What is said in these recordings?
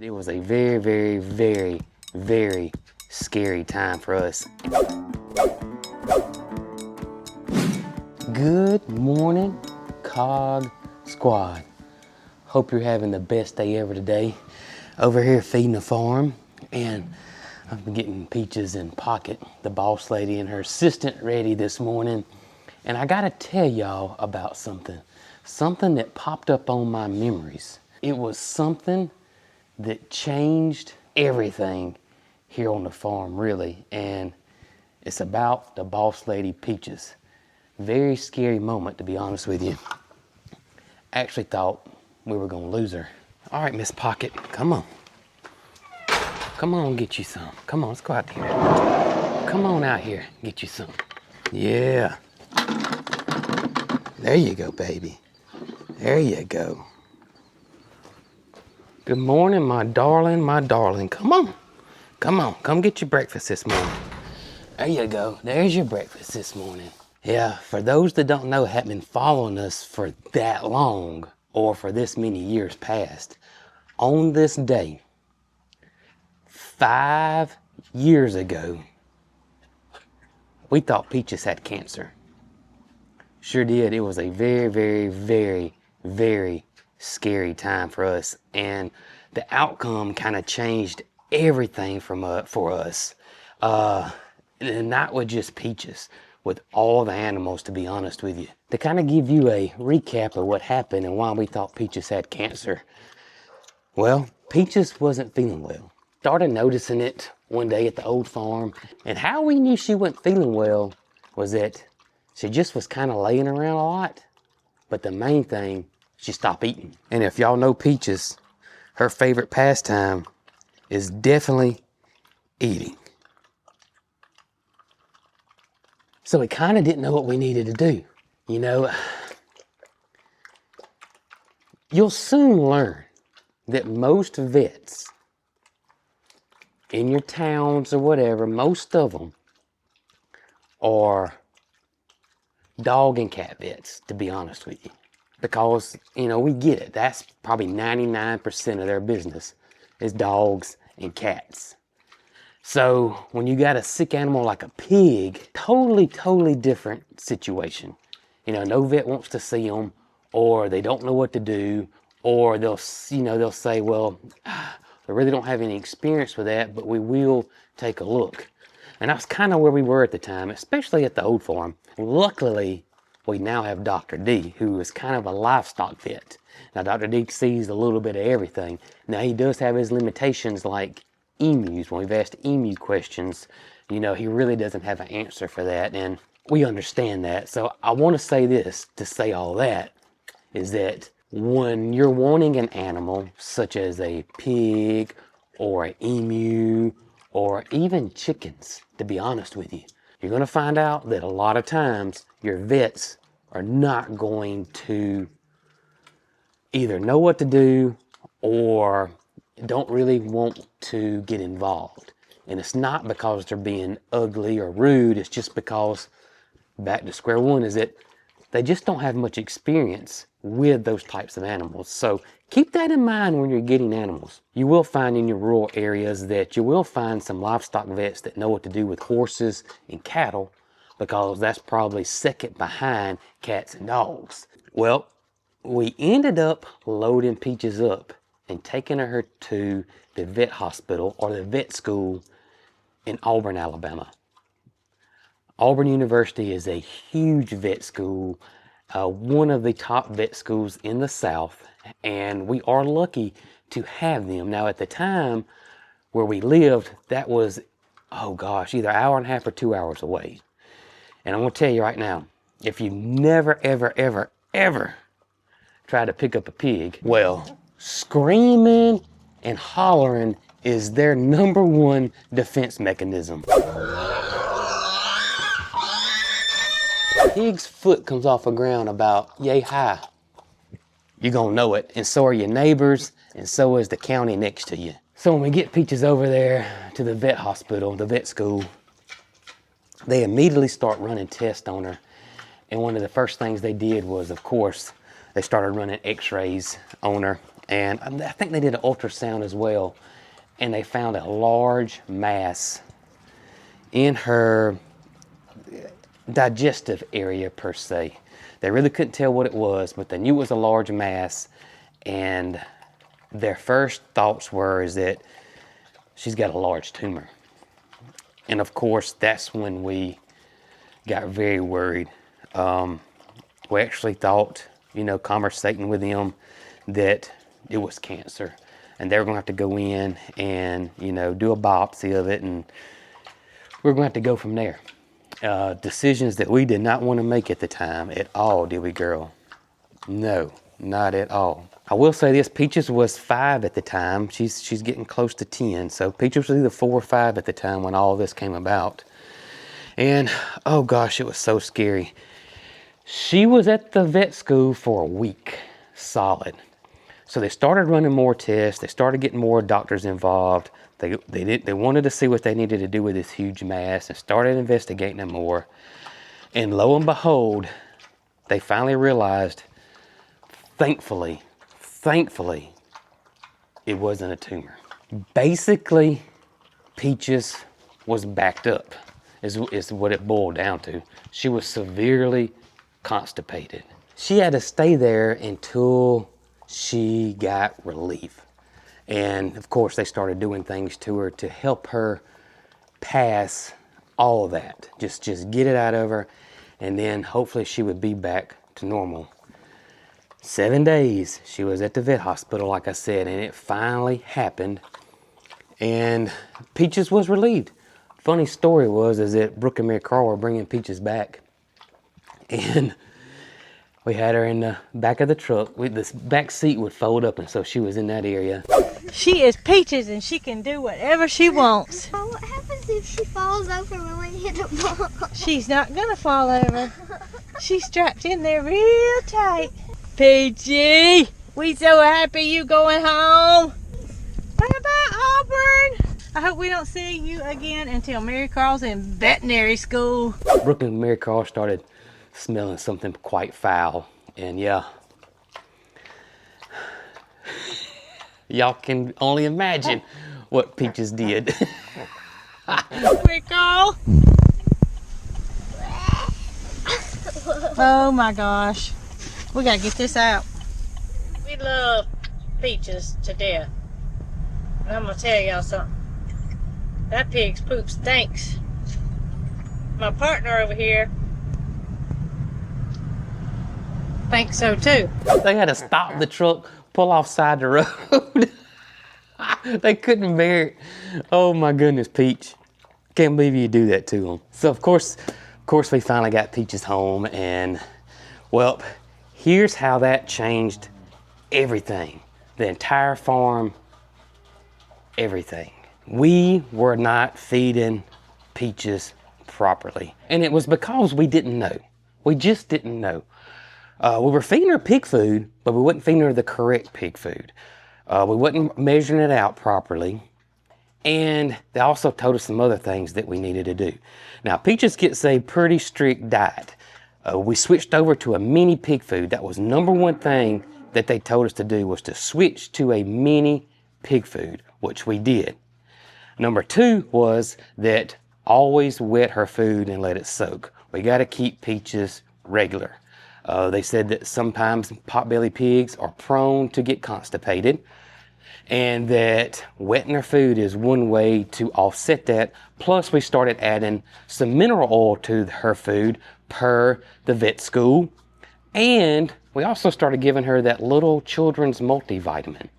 It was a very, very, very, very scary time for us. Good morning, Cog Squad. Hope you're having the best day ever today. Over here feeding the farm, and I've been getting Peaches and Pocket, the boss lady, and her assistant ready this morning. And I gotta tell y'all about something that popped up on my memories. It was something that changed everything here on the farm, really. And it's about the boss lady Peaches. Very scary moment, to be honest with you. Actually thought we were gonna lose her. All right, Miss Pocket, come on. Come on, get you some. Come on, let's go out here. Come on out here, get you some. Yeah. There you go, baby. There you go. Good morning, my darling, my darling. Come on. Come on, come get your breakfast this morning. There you go. There's your breakfast this morning. Yeah, for those that don't know, have been following us for that long or for this many years past, on this day, 5 years ago, we thought Peaches had cancer. Sure did. It was a very, very, very, very scary time for us, and the outcome kind of changed everything for us. And not with just Peaches, with all the animals, to be honest with you. To kind of give you a recap of what happened and why we thought Peaches had cancer. Well, Peaches wasn't feeling well. Started noticing it one day at the old farm, and how we knew she wasn't feeling well was that she just was kind of laying around a lot. But the main thing, she stopped eating. And if y'all know Peaches, her favorite pastime is definitely eating. So we kind of didn't know what we needed to do. You know, you'll soon learn that most vets in your towns or whatever, most of them are dog and cat vets, to be honest with you. Because, you know, we get it. That's probably 99% of their business is dogs and cats. So when you got a sick animal like a pig, totally different situation. You know, no vet wants to see them, or they don't know what to do, or they'll say, well, I really don't have any experience with that, but we will take a look. And that's kind of where we were at the time, especially at the old farm. Luckily, we now have Dr. D, who is kind of a livestock vet. Now, Dr. D sees a little bit of everything. Now, he does have his limitations, like emus. When we've asked emu questions, you know, he really doesn't have an answer for that, and we understand that. So I want to say this, to say all that, is that when you're wanting an animal, such as a pig, or an emu, or even chickens, to be honest with you, you're going to find out that a lot of times your vets are not going to either know what to do or don't really want to get involved. And it's not because they're being ugly or rude, it's just because, back to square one, is that they just don't have much experience with those types of animals. So keep that in mind when you're getting animals. You will find in your rural areas that you will find some livestock vets that know what to do with horses and cattle, because that's probably second behind cats and dogs. Well, we ended up loading Peaches up and taking her to the vet hospital, or the vet school, in Auburn, Alabama. Auburn University is a huge vet school, one of the top vet schools in the South, and we are lucky to have them. Now, at the time where we lived, that was, oh gosh, either an hour and a half or 2 hours away. And I'm gonna tell you right now, if you never, ever try to pick up a pig, well, screaming and hollering is their #1 defense mechanism. Pig's foot comes off the ground about yay high, you're gonna know it, and so are your neighbors, and so is the county next to you. So when we get Peaches over there to the vet hospital, the vet school, they immediately start running tests on her. And one of the first things they did was, of course, they started running x-rays on her. And I think they did an ultrasound as well, and they found a large mass in her digestive area per se. They really couldn't tell what it was, but they knew it was a large mass, and their first thoughts were is that she's got a large tumor. And of course, that's when we got very worried. We actually thought, you know, conversating with them, that it was cancer, and they were gonna have to go in and, you know, do a biopsy of it, and we we're gonna have to go from there. Decisions that we did not want to make at the time at all, did we, girl? No, not at all. I will say this, Peaches was 5 at the time. She's getting close to 10. So Peaches was either 4 or 5 at the time when all this came about. And oh gosh, it was so scary. She was at the vet school for a week solid. So they started running more tests. They started getting more doctors involved. They wanted to see what they needed to do with this huge mass and started investigating it more. And lo and behold, they finally realized, thankfully, it wasn't a tumor. Basically, Peaches was backed up, is what it boiled down to. She was severely constipated. She had to stay there until she got relief. And of course, they started doing things to her to help her pass all of that. Just get it out of her, and then hopefully she would be back to normal. 7 days she was at the vet hospital, like I said, and it finally happened. And Peaches was relieved. Funny story is that Brooke and Mary Carl were bringing Peaches back, and we had her in the back of the truck. This back seat would fold up, and so she was in that area. She is Peaches, and she can do whatever she wants. Oh, what happens if she falls over when we hit a ball? She's not gonna fall over. She's strapped in there real tight. Peachy, we so happy you going home. Bye-bye, Auburn. I hope we don't see you again until Mary Carl's in veterinary school. Brooke and Mary Carl started smelling something quite foul, and yeah, y'all can only imagine what Peaches did. Mary Carl. Oh my gosh, we gotta get this out. We love Peaches to death. And I'm gonna tell y'all something. That pig's poop stinks. My partner over here thinks so too. They had to stop the truck, pull off side the road. They couldn't bear it. Oh my goodness, Peach. Can't believe you do that to them. So of course we finally got Peaches home, and well, here's how that changed everything. The entire farm, everything. We were not feeding Peaches properly. And it was because we didn't know. We just didn't know. We were feeding her pig food, but we wasn't feeding her the correct pig food. We wasn't measuring it out properly. And they also told us some other things that we needed to do. Now, Peaches gets a pretty strict diet. We switched over to a mini pig food. That was #1 thing that they told us to do, was to switch to a mini pig food, which we did. #2 was that always wet her food and let it soak. We got to keep Peaches regular. They said that sometimes potbelly pigs are prone to get constipated, and that wetting her food is one way to offset that. Plus, we started adding some mineral oil to her food per the vet school, and we also started giving her that little children's multivitamin.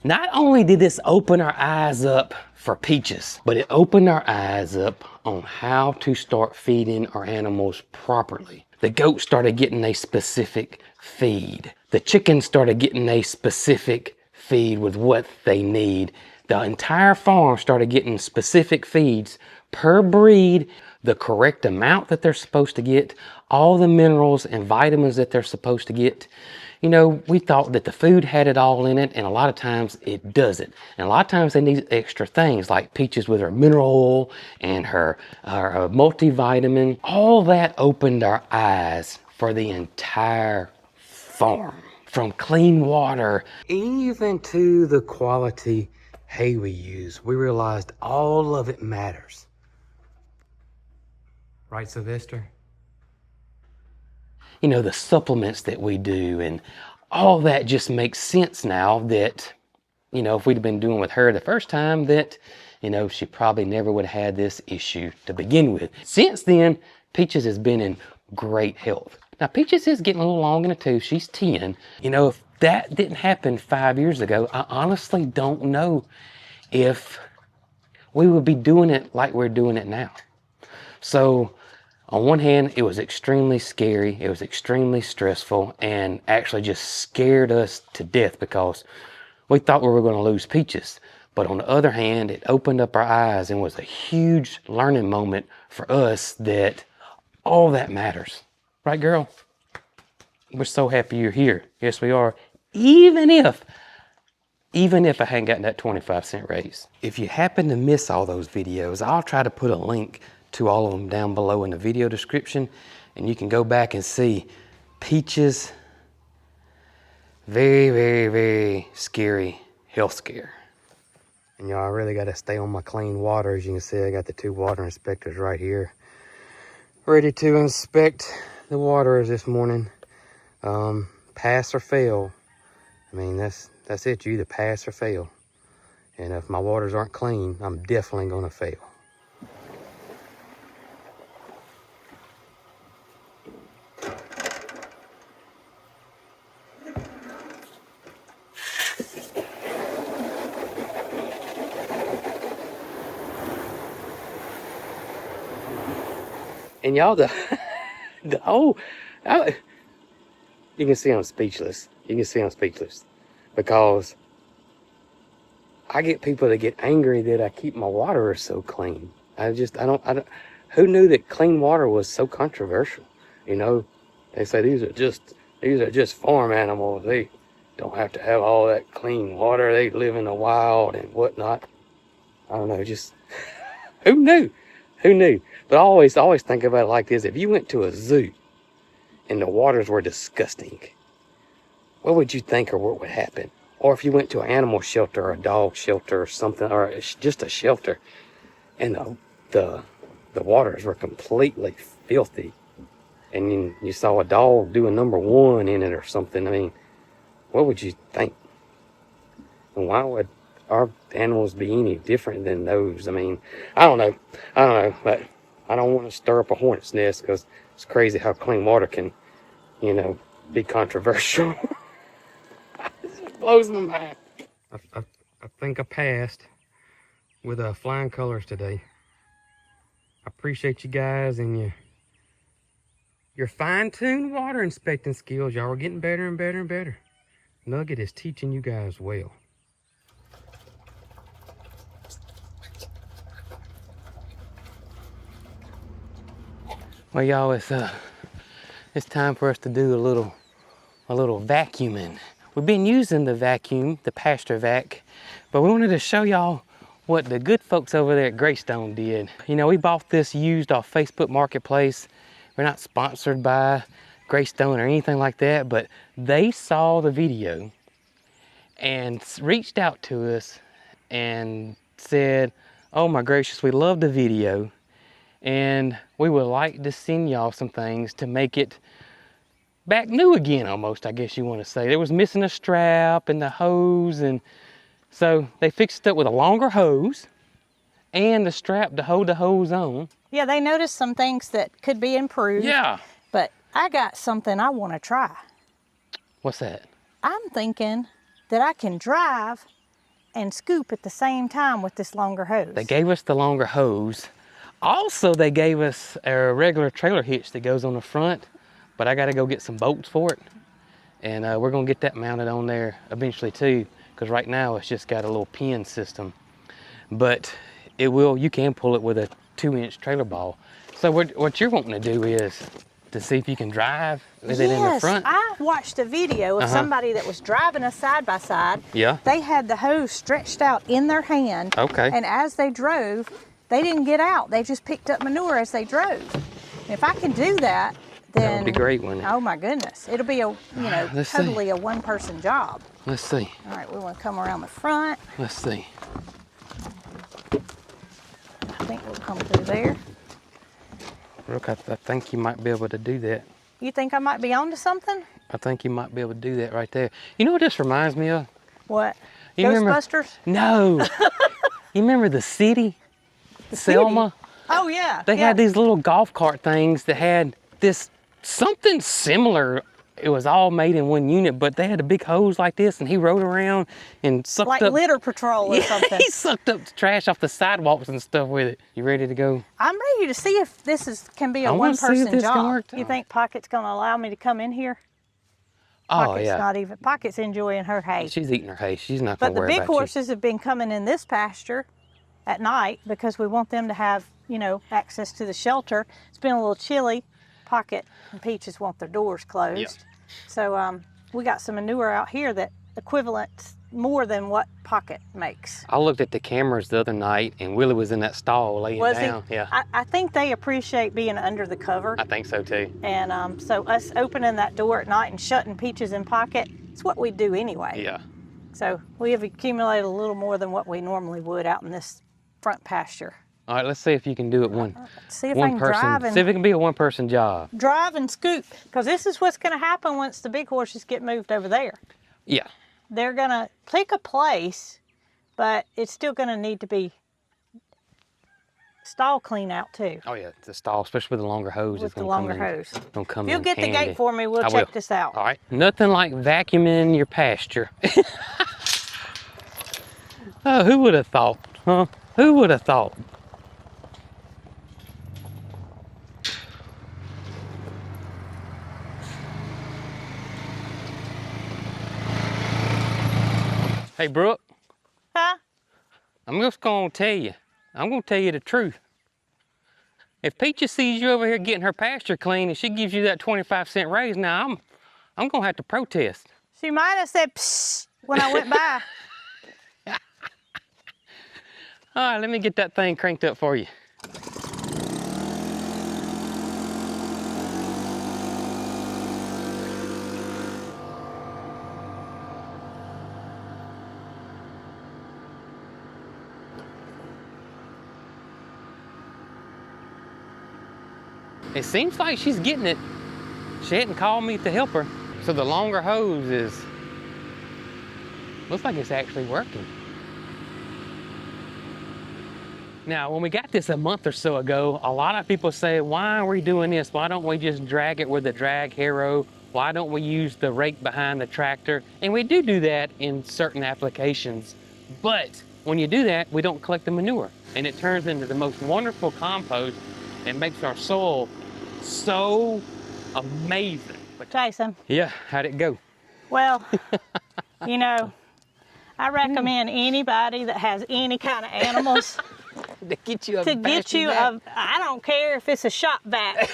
Not only did this open our eyes up for Peaches, but it opened our eyes up on how to start feeding our animals properly. The goats started getting a specific feed. The chickens started getting a specific feed with what they need. The entire farm started getting specific feeds per breed, the correct amount that they're supposed to get, all the minerals and vitamins that they're supposed to get. You know, we thought that the food had it all in it, and a lot of times it doesn't. And a lot of times they need extra things, like Peaches with her mineral oil and her multivitamin. All that opened our eyes for the entire farm. from clean water, even to the quality hay we use. We realized all of it matters. Right, Sylvester? You know, the supplements that we do and all that just makes sense now that, you know, if we'd have been doing with her the first time, that, you know, she probably never would have had this issue to begin with. Since then, Peaches has been in great health. Now, Peaches is getting a little long in the tooth. She's 10. You know, if that didn't happen 5 years ago, I honestly don't know if we would be doing it like we're doing it now. So, on one hand, it was extremely scary. It was extremely stressful and actually just scared us to death because we thought we were going to lose Peaches. But on the other hand, it opened up our eyes and was a huge learning moment for us that all that matters. Right, girl? We're so happy you're here. Yes, we are. Even if I hadn't gotten that 25-cent raise. If you happen to miss all those videos, I'll try to put a link to all of them down below in the video description, and you can go back and see Peaches' very, very, very scary health scare. And y'all, I really got to stay on my clean water. As you can see, I got the 2 water inspectors right here, ready to inspect the waters this morning. Pass or fail. I mean, that's it. You either pass or fail. And if my waters aren't clean, I'm definitely going to fail. And y'all, you can see I'm speechless. You can see I'm speechless because I get people that get angry that I keep my water so clean. I don't, who knew that clean water was so controversial? You know, they say these are just farm animals. They don't have to have all that clean water. They live in the wild and whatnot. I don't know, just, who knew? Who knew? But I always think about it like this. If you went to a zoo and the waters were disgusting, what would you think or what would happen? Or if you went to an animal shelter or a dog shelter or something, or just a shelter, and the waters were completely filthy, and you saw a dog do a number 1 in it or something, I mean, what would you think? And why would our animals be any different than those? I mean, I don't know, but I don't want to stir up a hornet's nest because it's crazy how clean water can, you know, be controversial. It just blows my mind. I think I passed with flying colors today. I appreciate you guys and your fine-tuned water inspecting skills. Y'all are getting better and better and better. Nugget is teaching you guys well. Well, y'all, it's time for us to do a little vacuuming. We've been using the vacuum, the pasture vac, but we wanted to show y'all what the good folks over there at Greystone did. You know, we bought this used off Facebook Marketplace. We're not sponsored by Greystone or anything like that, but they saw the video and reached out to us and said, oh my gracious, we love the video and we would like to send y'all some things to make it back new again, almost, I guess you want to say. It was missing a strap and the hose, and so they fixed it up with a longer hose and the strap to hold the hose on. Yeah, they noticed some things that could be improved. Yeah. But I got something I want to try. What's that? I'm thinking that I can drive and scoop at the same time with this longer hose. They gave us the longer hose. Also, they gave us a regular trailer hitch that goes on the front, but I got to go get some bolts for it. And we're going to get that mounted on there eventually too, because right now it's just got a little pin system. But you can pull it with a 2-inch trailer ball. So what you're wanting to do is to see if you can drive with it in the front. Yes, I watched a video of somebody that was driving a side-by-side. Yeah. They had the hose stretched out in their hand. Okay. And as they drove, they didn't get out. They just picked up manure as they drove. And if I can do that, then That would be great, wouldn't it? Oh my goodness, it'll be a Let's see. totally a one-person job. Let's see. All right, we want to come around the front. Let's see. I think we'll come through there. Look, I think you might be able to do that. You think I might be onto something? I think you might be able to do that right there. You know what this reminds me of? What? You remember- Ghostbusters? No. You remember the city? Selma? Oh yeah. They yeah. had these little golf cart things that had this something similar. It was all made in one unit, but they had a big hose like this, and he rode around and sucked like up. litter patrol or Yeah, something. he sucked up the trash off the sidewalks and stuff with it. You ready to go? I'm ready to see if this can be a I wanna see if one-person this can job. work. You think Pocket's gonna allow me to come in here? Oh Pocket's yeah. not even. Pocket's enjoying her hay. She's eating her hay. She's not But gonna the worry big about you. horses have been coming in this pasture at night because we want them to have, access to the shelter. It's been a little chilly. Pocket and Peaches want their doors closed. Yep. So we got some manure out here that equivalent more than what Pocket makes. I looked at the cameras the other night, and Willie was in that stall laying Was down. he? Yeah, I think they appreciate being under the cover. I think so too. And so us opening that door at night and shutting Peaches in Pocket, it's what we do anyway. Yeah. So we have accumulated a little more than what we normally would out in this front pasture. All right, let's see if you can do it one See if I can person. drive See if it can be a one-person job. and scoop, because this is what's going to happen once the big horses get moved over there. Yeah. They're going to pick a place, but it's still going to need to be stall clean out too. Oh yeah, the stall, especially with the longer hose. With the longer hose. Don't come If you'll in get the handy. gate for me, we'll I check will. this out. All right. Nothing like vacuuming your pasture. Oh, who would have thought? Huh? Who would have thought? Hey, Brooke, Huh? I'm just gonna tell you. I'm gonna tell you the truth. If Peaches sees you over here getting her pasture clean and she gives you that 25-cent raise, now I'm gonna have to protest. She might have said psst when I went by. All right, let me get that thing cranked up for you. It seems like she's getting it. She hadn't called me to help her. So the longer hose is, looks like it's actually working. Now, when we got this a month or so ago, a lot of people say, why are we doing this? Why don't we just drag it with a drag harrow? Why don't we use the rake behind the tractor? And we do that in certain applications. But when you do that, we don't collect the manure. And it turns into the most wonderful compost and makes our soil so amazing. Jason, Yeah, how'd it go? well, I recommend anybody that has any kind of animals To get you a to get you a, I don't care if it's a shop vac.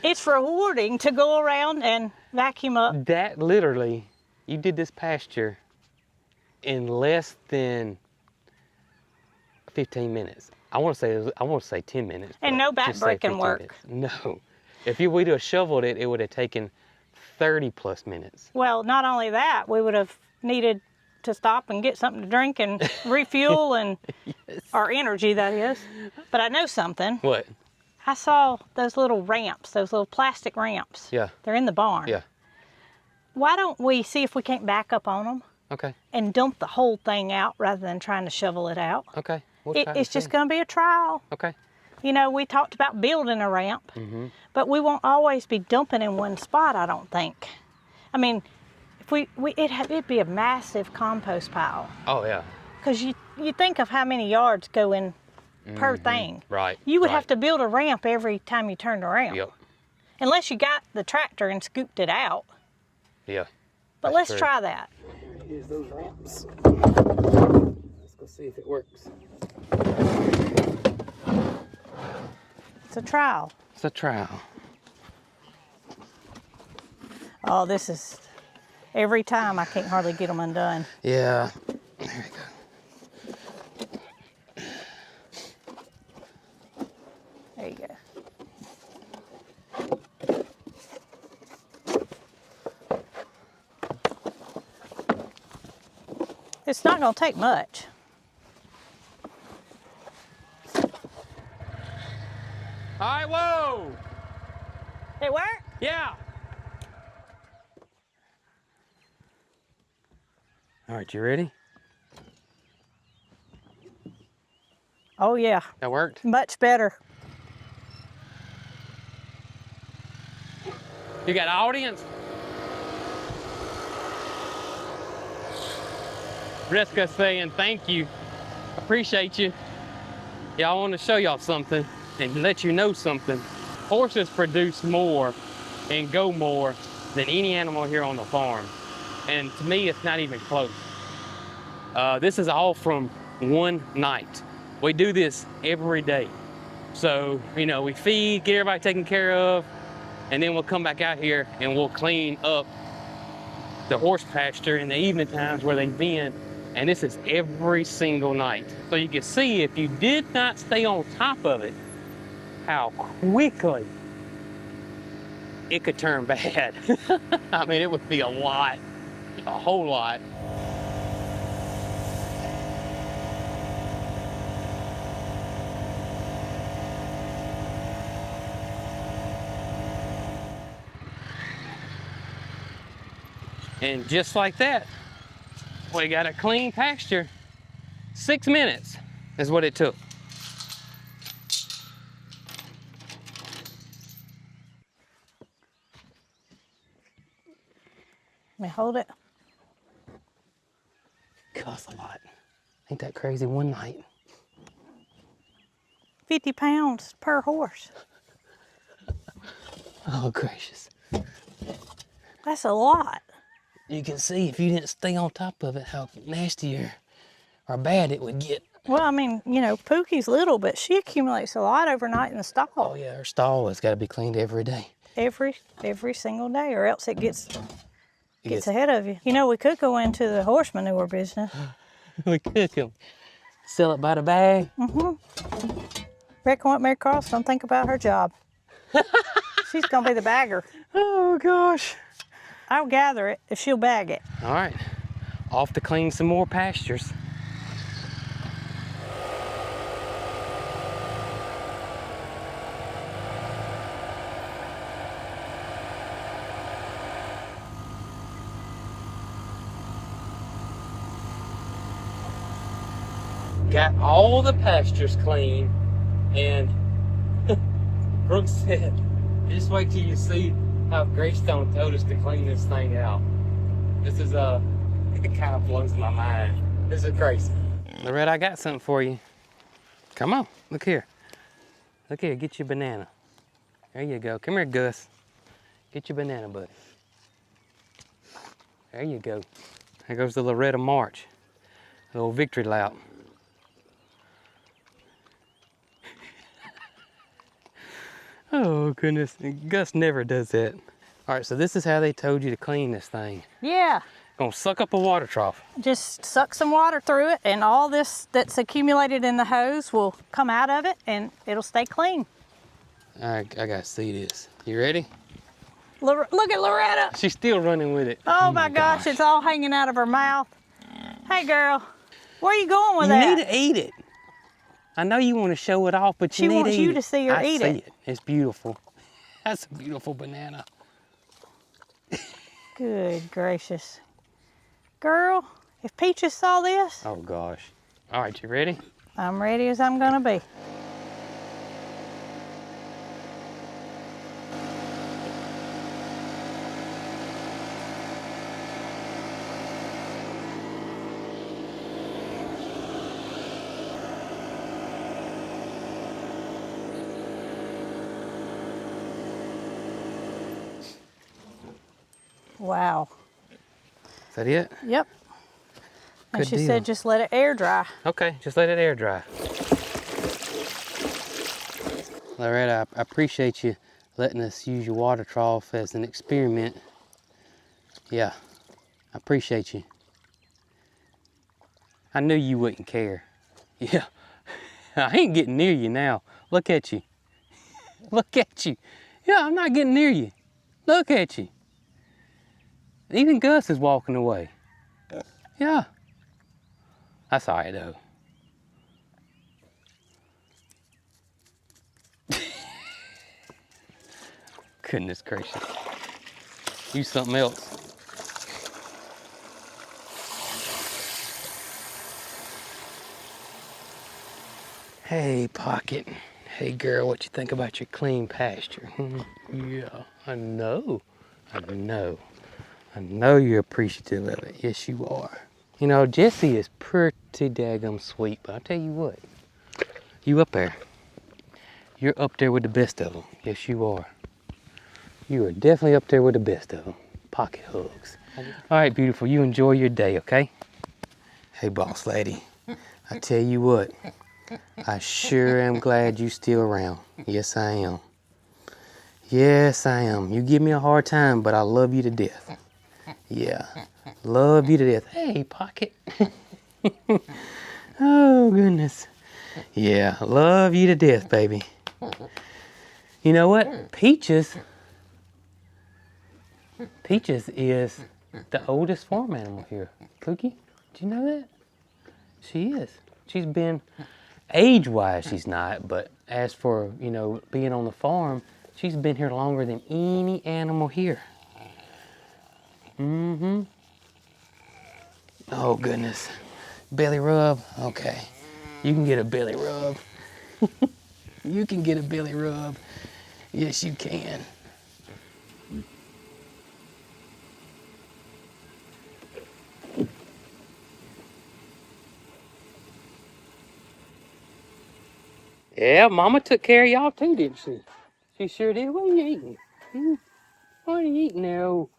It's rewarding to go around and vacuum up. That literally, you did this pasture in less than 15 minutes. I want to say 10 minutes. And but no back just say breaking 15 work. minutes. No. If we'd have shoveled it, it would have taken 30 plus minutes. Well, not only that, we would have needed to stop and get something to drink and refuel and our energy, that is. But I know something. What? I saw those little ramps, those little plastic ramps. Yeah. They're in the barn. Yeah. Why don't we see if we can't back up on them Okay. and dump the whole thing out rather than trying to shovel it out? Okay. We'll try It's to just see. going to be a trial. Okay. We talked about building a ramp, but we won't always be dumping in one spot, I don't think. I mean, if it'd be a massive compost pile. Oh, yeah. Because you think of how many yards go in per thing. Right. You would right. have to build a ramp every time you turned around. Yep. Unless you got the tractor and scooped it out. Yeah. But That's let's true. try that. Here's those ramps. Let's go see if it works. It's a trial. It's a trial. Oh, this is, every time I can't hardly get them undone. Yeah. There we go. There you go. It's not gonna take much. All right, whoa. It work? Yeah. All right, you ready? Oh yeah, That worked? much better. You got an audience? Riska saying thank you. Appreciate you. Y'all want to show y'all something and let you know something. Horses produce more and go more than any animal here on the farm. And to me, it's not even close. This is all from one night. We do this every day. So, you know, we feed, get everybody taken care of, and then we'll come back out here and we'll clean up the horse pasture in the evening times where they've been. And this is every single night. So you can see if you did not stay on top of it, how quickly it could turn bad. I mean, it would be a lot, a whole lot. And just like that, we got a clean pasture. 6 minutes is what it took. Let me hold it. Costs a lot. Ain't that crazy? One night. 50 pounds per horse. Oh, gracious. That's a lot. You can see if you didn't stay on top of it, how nasty or bad it would get. Well, I mean, you know, Pookie's little, but she accumulates a lot overnight in the stall. Oh yeah, her stall has got to be cleaned every day. Every single day, or else it gets ahead of you. You know, we could go into the horse manure business. We could sell it by the bag. Reckon what Mary Carl's gonna think about her job. She's gonna be the bagger. Oh gosh. I'll gather it if she'll bag it. All right, off to clean some more pastures. Got all the pastures clean, and Brooke said, just wait till you see how Greystone told us to clean this thing out. This is it kind of blows my mind. This is crazy. Loretta, I got something for you. Come on, look here. Look here, get your banana. There you go. Come here, Gus. Get your banana, buddy. There you go. There goes the Loretta March. A little victory lap. Oh goodness, Gus never does that. All right, so this is how they told you to clean this thing. Yeah. Gonna suck up a water trough. Just suck some water through it, and all this that's accumulated in the hose will come out of it, and it'll stay clean. All right, I gotta see this. You ready? Look at Loretta. She's still running with it. Oh my gosh, it's all hanging out of her mouth. Hey girl, where are you going with that? You need to eat it. I know you want to show it off, but you need to eat it. She wants you to see her eat it. I see it. It's beautiful. That's a beautiful banana. Good gracious. Girl, if Peaches saw this. Oh gosh. All right, you ready? I'm ready as I'm gonna be. Wow. Is that it? Yep. And Good she deal. said just let it air dry. Okay, just let it air dry. Loretta, I appreciate you letting us use your water trough as an experiment. Yeah, I appreciate you. I knew you wouldn't care. Yeah, I ain't getting near you now. Look at you. Look at you. Yeah, I'm not getting near you. Look at you. Even Gus is walking away. Yeah. That's all right, though. Goodness gracious. Use something else. Hey, Pocket. Hey, girl, what you think about your clean pasture? Yeah, I know. I know. I know you're appreciative of it. Yes, you are. You know, Jessie is pretty daggum sweet, but I'll tell you what. You up there. You're up there with the best of them. Yes, you are. You are definitely up there with the best of them. Pocket hugs. All right, beautiful. You enjoy your day, okay? Hey, boss lady. I tell you what. I sure am glad you still around. Yes, I am. Yes, I am. You give me a hard time, but I love you to death. Yeah, love you to death. Hey, Pocket. Oh, goodness. Yeah, love you to death, baby. You know what? Peaches is the oldest farm animal here. Cookie, did you know that? She is. She's been, age-wise she's not, but as for, you know, being on the farm, she's been here longer than any animal here. Mm-hmm. Oh, goodness. Belly rub? Okay. You can get a belly rub. You can get a belly rub. Yes, you can. Yeah, Mama took care of y'all too, didn't she? She sure did. What are you eating? Hmm? What are you eating there, old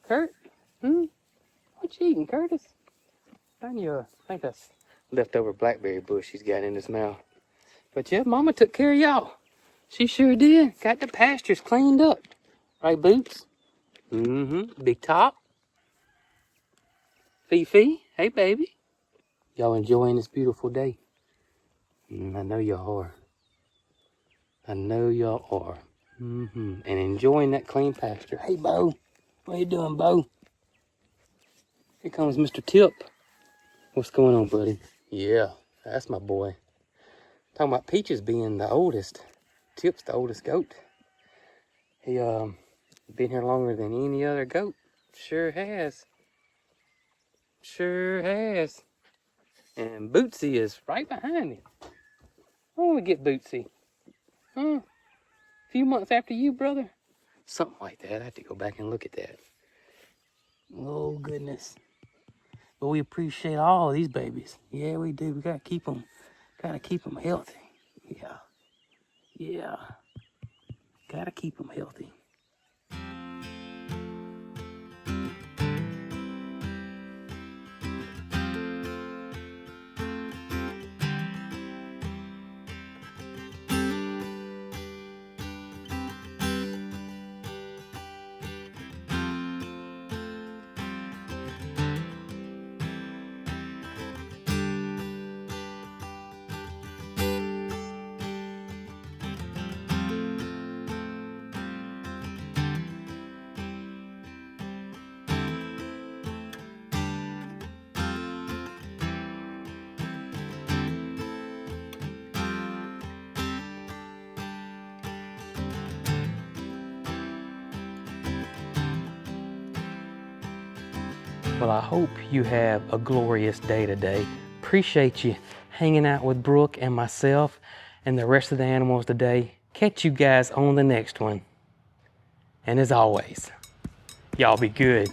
Kurt? Hmm? What you eating, Curtis? I think that's leftover blackberry bush he's got in his mouth. But yeah, Mama took care of y'all. She sure did. Got the pastures cleaned up. Right, Boots? Mm-hmm. Big Top. Fifi. Hey, baby. Y'all enjoying this beautiful day? I know y'all are. I know y'all are. And enjoying that clean pasture. Hey, Bo. What you doing, Bo? Here comes Mr. Tip. What's going on, buddy? Yeah, that's my boy. Talking about Peaches being the oldest. Tip's the oldest goat. He been here longer than any other goat. Sure has. Sure has. And Bootsy is right behind him. When we get Bootsy? Huh? A few months after you, brother? Something like that. I have to go back and look at that. Oh, goodness. But we appreciate all of these babies. Yeah, we do. We gotta keep them healthy. Yeah. Yeah. Gotta keep them healthy. Well, I hope you have a glorious day today. Appreciate you hanging out with Brooke and myself and the rest of the animals today. Catch you guys on the next one. And as always, y'all be good.